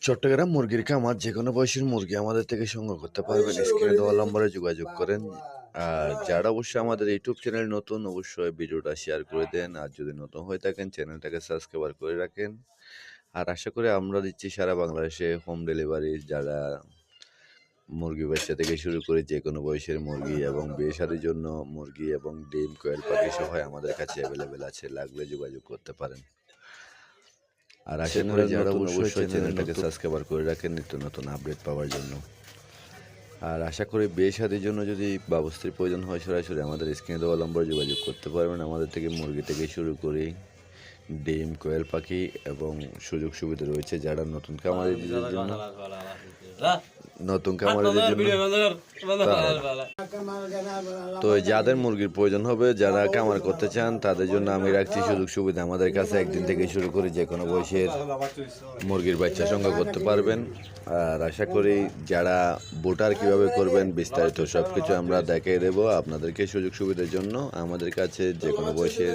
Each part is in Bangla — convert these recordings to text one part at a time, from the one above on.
চট্টগ্রাম মুরগির খামার যে কোনো বয়সের মুরগি আমাদের থেকে সংগ্রহ করতে পারবেন। স্ক্রিনে দেওয়া নম্বরে যোগাযোগ করেন। আর যারা অবশ্যই আমাদের ইউটিউব চ্যানেল নতুন, অবশ্যই ভিডিওটা শেয়ার করে দেন। আর যদি নতুন হয়ে থাকেন চ্যানেলটাকে সাবস্ক্রাইব করে রাখেন। আর আশা করি আমরা দিচ্ছি সারা বাংলাদেশে হোম ডেলিভারি। যারা মুরগি বাচ্চা থেকে শুরু করে যে কোনো বয়সের মুরগি এবং বিয়ে শাদীর জন্য মুরগি এবং ডিম, কোয়েল পাখি সবাই আমাদের কাছে অ্যাভেলেবেল আছে, লাগলে যোগাযোগ করতে পারেন। আর আশা করি যারা অবশ্যই চ্যানেলটাকে সাবস্ক্রাইব করে রাখেন নিত্য নতুন আপডেট পাওয়ার জন্য। আর আশা করি বিয়ে শাদীর জন্য যদি বাবুস্ত্রীর প্রয়োজন হয় সরাসরি আমাদের স্ক্রিনে দেওয়া নম্বরে যোগাযোগ করতে পারবেন। আমাদের থেকে মুরগি থেকে শুরু করে ডিম, কোয়েল পাখি এবং সুযোগ সুবিধা রয়েছে যারা নতুন খামারিদের জন্য তো যাদের মুরগির প্রয়োজন হবে, যারা খামার করতে চান তাদের জন্য আমি রাখছি সুযোগ সুবিধা। আমাদের কাছে একদিন থেকে শুরু করে যে কোনো বয়সের মুরগির বাচ্চা সংগ্রহ করতে পারবেন। আর আশা করি যারা ভোটার কিভাবে করবেন বিস্তারিত সব কিছু আমরা দেখিয়ে দেবো আপনাদেরকে সুযোগ সুবিধার জন্য। আমাদের কাছে যে কোনো বয়সের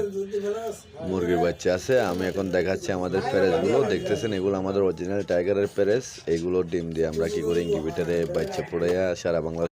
মুরগির বাচ্চা আছে। আমি এখন দেখাচ্ছি আমাদের প্যারেসগুলো, দেখতেছেন এগুলো আমাদের অরিজিনাল টাইগারের প্যারেস। এগুলো ডিম দিয়ে আমরা কি করে ইনকিউবেটরে বাচ্চা পড়াইয়া সারা বাংলাদেশ